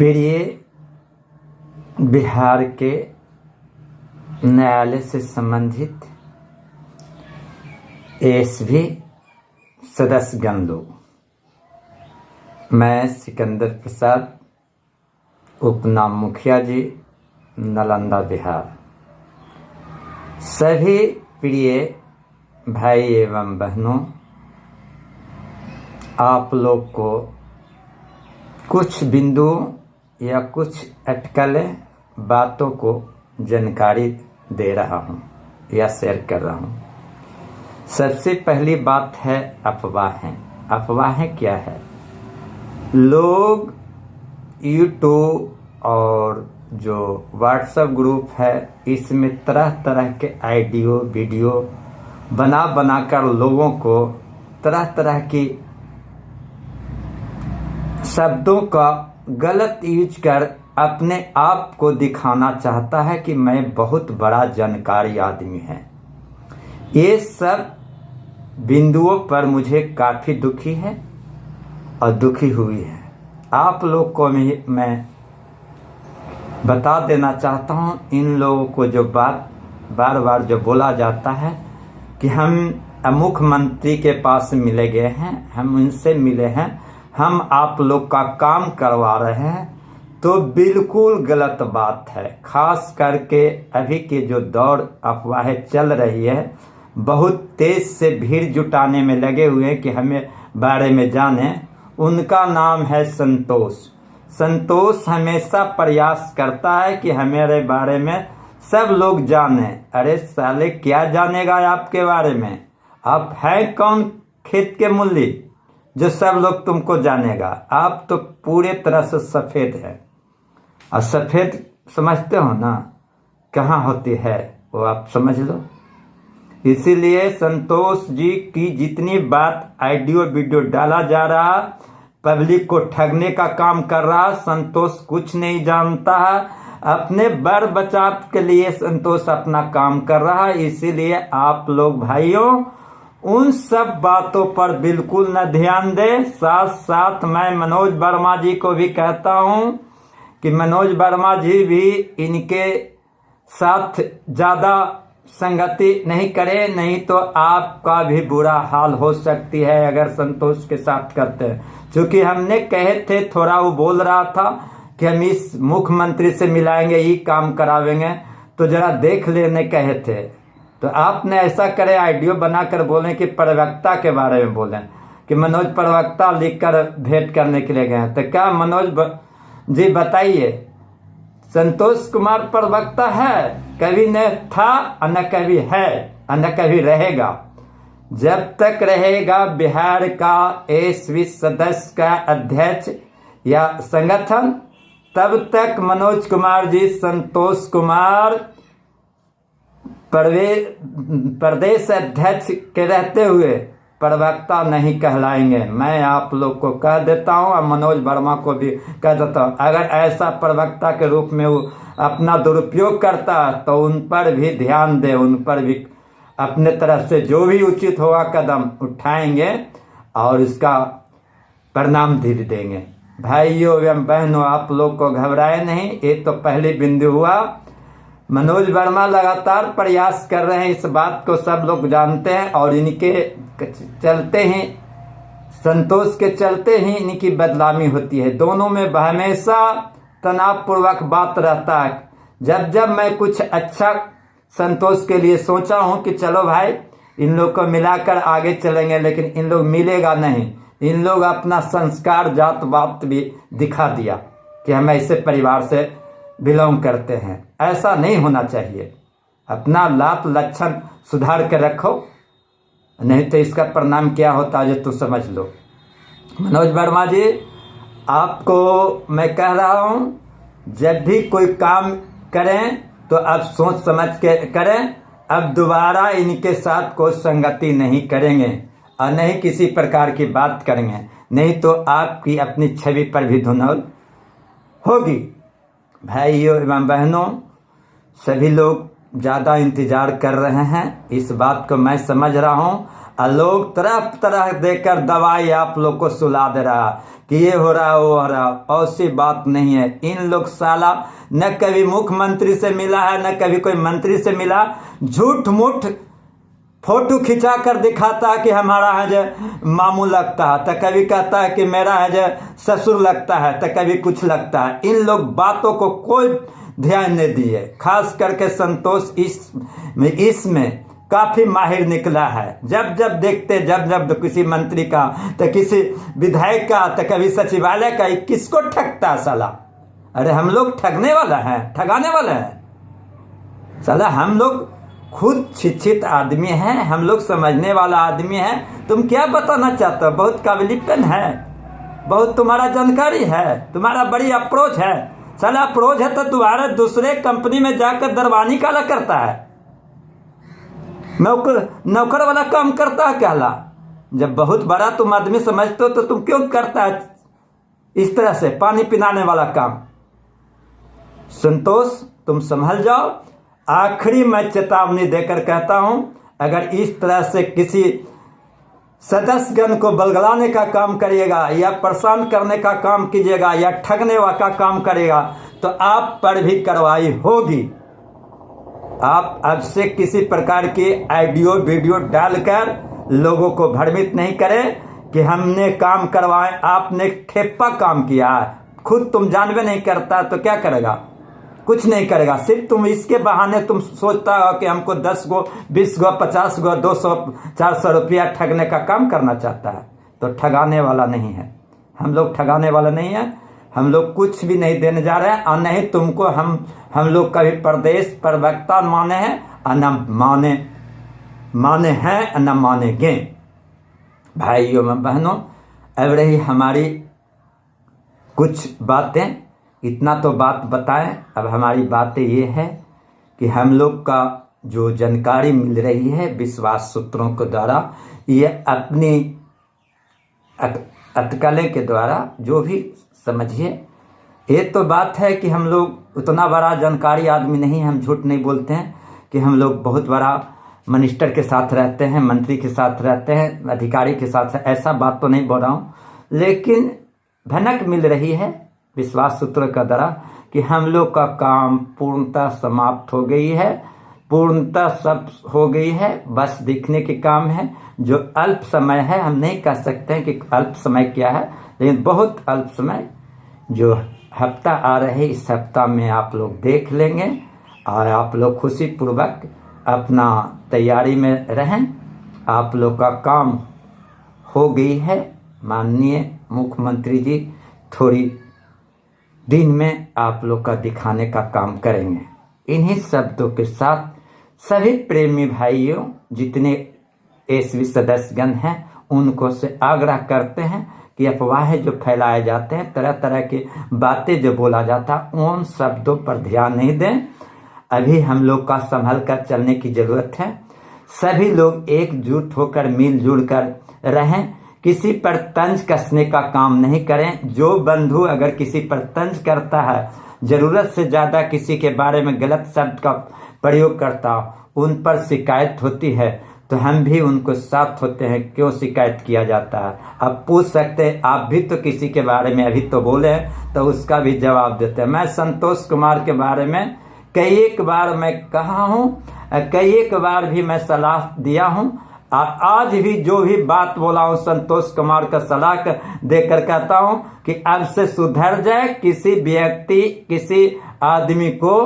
प्रिय बिहार के न्यायालय से संबंधित एएसवी सदस्यगण लोग, मैं सिकंदर प्रसाद उपनाम मुखिया जी, नालंदा बिहार, सभी प्रिय भाई एवं बहनों, आप लोग को कुछ बिंदुओं या कुछ अटकलें बातों को जानकारी दे रहा हूँ या शेयर कर रहा हूँ। सबसे पहली बात है अफवाहें। अफवाहें क्या है? लोग यूट्यूब और जो व्हाट्सएप ग्रुप है, इसमें तरह तरह के ऑडियो वीडियो बना कर लोगों को तरह तरह की शब्दों का गलत यूज कर अपने आप को दिखाना चाहता है कि मैं बहुत बड़ा जानकारी आदमी है। ये सब बिंदुओं पर मुझे काफ़ी दुखी है और दुखी हुई है। आप लोग को मैं बता देना चाहता हूँ, इन लोगों को जो बात बार बार जो बोला जाता है कि हम मुख्यमंत्री के पास मिले गए हैं, हम उनसे मिले हैं, हम आप लोग का काम करवा रहे हैं, तो बिल्कुल गलत बात है। खास करके अभी के जो दौर अफवाहें चल रही है, बहुत तेज से भीड़ जुटाने में लगे हुए हैं कि हमें बारे में जाने। उनका नाम है संतोष। संतोष हमेशा प्रयास करता है कि हमारे बारे में सब लोग जाने। अरे साले, क्या जानेगा आपके बारे में? आप हैं कौन खेत के मूली जो सब लोग तुमको जानेगा? आप तो पूरे तरह से सफ़ेद है। और सफ़ेद समझते हो ना कहाँ होती है, वो आप समझ लो। इसीलिए संतोष जी की जितनी बात ऑडियो वीडियो डाला जा रहा, पब्लिक को ठगने का काम कर रहा, संतोष कुछ नहीं जानता है। अपने बर बचाव के लिए संतोष अपना काम कर रहा है। इसीलिए आप लोग भाइयों उन सब बातों पर बिल्कुल न ध्यान दें। साथ साथ मैं मनोज वर्मा जी को भी कहता हूं कि मनोज वर्मा जी भी इनके साथ ज़्यादा संगति नहीं करें, नहीं तो आपका भी बुरा हाल हो सकती है अगर संतोष के साथ करते हैं। क्योंकि हमने कहे थे, थोड़ा वो बोल रहा था कि हम इस मुख्यमंत्री से मिलाएंगे, ये काम करावेंगे, तो जरा देख लेने कहे थे। तो आपने ऐसा करे, ऑडियो बनाकर बोलें कि प्रवक्ता के बारे में बोलें कि मनोज प्रवक्ता लिखकर भेंट करने के लिए गए। तो क्या मनोज जी बताइए, संतोष कुमार प्रवक्ता है? कभी न था और न कभी है और न कभी रहेगा। जब तक रहेगा बिहार का एएसवी सदस्य का अध्यक्ष या संगठन, तब तक मनोज कुमार जी संतोष कुमार प्रदेश अध्यक्ष के रहते हुए प्रवक्ता नहीं कहलाएंगे। मैं आप लोग को कह देता हूं और मनोज वर्मा को भी कह देता हूं, अगर ऐसा प्रवक्ता के रूप में वो अपना दुरुपयोग करता तो उन पर भी ध्यान दे, उन पर भी अपने तरफ से जो भी उचित होगा कदम उठाएंगे और इसका परिणाम भी देंगे। भाइयों एवं बहनों, आप लोग को घबराए नहीं। ये तो पहली बिंदु हुआ। मनोज वर्मा लगातार प्रयास कर रहे हैं, इस बात को सब लोग जानते हैं, और इनके चलते ही, संतोष के चलते ही इनकी बदनामी होती है। दोनों में हमेशा तनावपूर्वक बात रहता है। जब जब मैं कुछ अच्छा संतोष के लिए सोचा हूं कि चलो भाई इन लोग को मिलाकर आगे चलेंगे, लेकिन इन लोग मिलेगा नहीं। इन लोग अपना संस्कार जात बात भी दिखा दिया कि हम ऐसे परिवार से बिलोंग करते हैं। ऐसा नहीं होना चाहिए। अपना लात लक्षण सुधार के रखो, नहीं तो इसका परिणाम क्या होता है जो तुम समझ लो। मनोज वर्मा जी, आपको मैं कह रहा हूं, जब भी कोई काम करें तो अब सोच समझ के करें। अब दोबारा इनके साथ कोई संगति नहीं करेंगे और नहीं किसी प्रकार की बात करेंगे, नहीं तो आपकी अपनी छवि पर भी धुनौल होगी। भाइयों एवं बहनों, सभी लोग ज़्यादा इंतज़ार कर रहे हैं, इस बात को मैं समझ रहा हूँ। और लोग तरह तरह देकर दवाई आप लोग को सुला दे रहा कि ये हो रहा वो हो रहा। ऐसी बात नहीं है। इन लोग साला न कभी मुख्यमंत्री से मिला है न कभी कोई मंत्री से मिला। झूठ मूठ फोटो खिंचा कर दिखाता है कि हमारा है जो मामू लगता है, तो कभी कहता है कि मेरा है जो ससुर लगता है, तो कभी कुछ लगता है। इन लोग बातों को कोई ध्यान नहीं दिए। खास करके संतोष इसमें काफी माहिर निकला है। जब जब देखते जब किसी मंत्री का तो किसी विधायक का तो कभी सचिवालय का, किसको ठगता साला। अरे हम लोग ठगने वाला है, ठगाने वाला है साला। हम लोग खुद शिक्षित आदमी हैं, हम लोग समझने वाला आदमी है। तुम क्या बताना चाहते हो? बहुत काबिलियत है, बहुत तुम्हारा जानकारी है, तुम्हारा बड़ी अप्रोच है साला। अप्रोच है तो तुम्हारे दूसरे कंपनी में जाकर दरबानी काला करता है, नौकर वाला काम करता है क्या ला? जब बहुत बड़ा तुम आदमी समझते हो तो तुम क्यों करता है इस तरह से पानी पिलाने वाला काम? संतोष तुम संभल जाओ। आखिरी मैं चेतावनी देकर कहता हूं, अगर इस तरह से किसी सदस्यगण को बलगलाने का काम करिएगा या परेशान करने का काम कीजिएगा या ठगने का काम करेगा तो आप पर भी कार्रवाई होगी। आप अब से किसी प्रकार की ऑडियो वीडियो डालकर लोगों को भ्रमित नहीं करें कि हमने काम करवाए, आपने ठेप्पा काम किया है। खुद तुम जानवे नहीं करता तो क्या करेगा? कुछ नहीं करेगा। सिर्फ तुम इसके बहाने तुम सोचता हो कि हमको 10 गो 20 गो 50 गो 200 400 रुपया ठगने का काम करना चाहता है। तो ठगाने वाला नहीं है, हम लोग ठगाने वाला नहीं है। हम लोग कुछ भी नहीं देने जा रहे हैं और नहीं तुमको हम लोग कभी प्रदेश प्रवक्ता माने हैं और न माने हैं और न मानेंगे। भाइयों में बहनों, अब रही हमारी कुछ बातें। इतना तो बात बताएं। अब हमारी बातें ये है कि हम लोग का जो जानकारी मिल रही है विश्वास सूत्रों के द्वारा, ये अपनी अटकलें के द्वारा जो भी समझिए, ये तो बात है कि हम लोग उतना बड़ा जानकारी आदमी नहीं, हम झूठ नहीं बोलते हैं कि हम लोग बहुत बड़ा मिनिस्टर के साथ रहते हैं, मंत्री के साथ रहते हैं, अधिकारी के साथ, ऐसा बात तो नहीं बोल रहा हूँ। लेकिन भनक मिल रही है विश्वास सूत्र का द्वारा कि हम लोग का काम पूर्णतः समाप्त हो गई है, पूर्णतः सब हो गई है। बस दिखने के काम है। जो अल्प समय है, हम नहीं कह सकते हैं कि अल्प समय क्या है, लेकिन बहुत अल्प समय जो हफ्ता आ रहे, इस हफ्ता में आप लोग देख लेंगे और आप लोग खुशी पूर्वक अपना तैयारी में रहें। आप लोग का काम हो गई है। माननीय मुख्यमंत्री जी थोड़ी दिन में आप लोग का दिखाने का काम करेंगे। इन्हीं शब्दों के साथ सभी प्रेमी भाइयों, जितने एसवी सदस्यगण हैं, उनको से आग्रह करते हैं कि अफवाहें जो फैलाए जाते हैं, तरह तरह की बातें जो बोला जाता है, उन शब्दों पर ध्यान नहीं दें। अभी हम लोग का संभल कर चलने की जरूरत है। सभी लोग एकजुट होकर मिलजुल कर रहें। किसी पर तंज कसने का काम नहीं करें। जो बंधु अगर किसी पर तंज करता है, जरूरत से ज्यादा किसी के बारे में गलत शब्द का प्रयोग करता, उन पर शिकायत होती है तो हम भी उनको साथ होते हैं। क्यों शिकायत किया जाता है? आप पूछ सकते हैं, आप भी तो किसी के बारे में अभी तो बोले हैं, तो उसका भी जवाब देते हैं। मैं संतोष कुमार के बारे में कई एक बार मैं कहा हूँ, कई एक बार भी मैं सलाह दिया हूँ। आज भी जो भी बात बोला हूँ संतोष कुमार का सलाह देकर कहता हूँ कि अब से सुधर जाए। किसी व्यक्ति, किसी आदमी को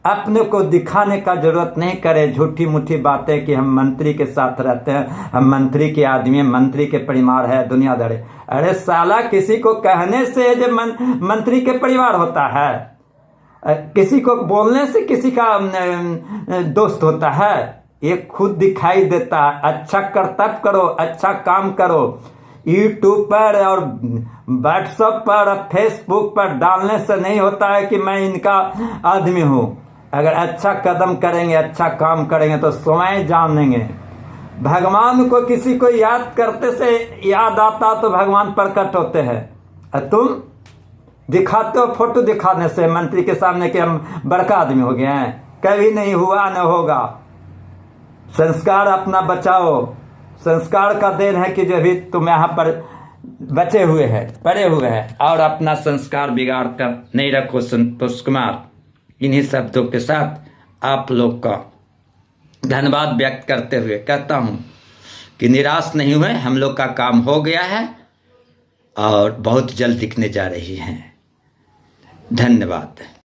अपने को दिखाने का जरूरत नहीं करे। झूठी मूठी बातें कि हम मंत्री के साथ रहते हैं, हम मंत्री के आदमी, मंत्री के परिवार है, दुनियादारी। अरे साला, किसी को कहने से जो मंत्री के परिवार होता है, किसी को बोलने से किसी का दोस्त होता है? ये खुद दिखाई देता है। अच्छा कर्तव्य करो, अच्छा काम करो। यूट्यूब पर और व्हाट्सएप पर और फेसबुक पर डालने से नहीं होता है कि मैं इनका आदमी हूँ। अगर अच्छा कदम करेंगे, अच्छा काम करेंगे तो स्वयं जानेंगे। भगवान को किसी को याद करते से याद आता तो भगवान प्रकट होते हैं। तुम दिखाते हो फोटो दिखाने से मंत्री के सामने कि हम बड़का आदमी हो गए हैं। कभी नहीं हुआ, न होगा। संस्कार अपना बचाओ। संस्कार का देन है कि जो भी तुम यहाँ पर बचे हुए हैं, पड़े हुए हैं, और अपना संस्कार बिगाड़ कर नहीं रखो। संतोष कुमार, इन्हीं शब्दों के साथ आप लोग का धन्यवाद व्यक्त करते हुए कहता हूँ कि निराश नहीं हुए, हम लोग का काम हो गया है और बहुत जल्द दिखने जा रही हैं। धन्यवाद।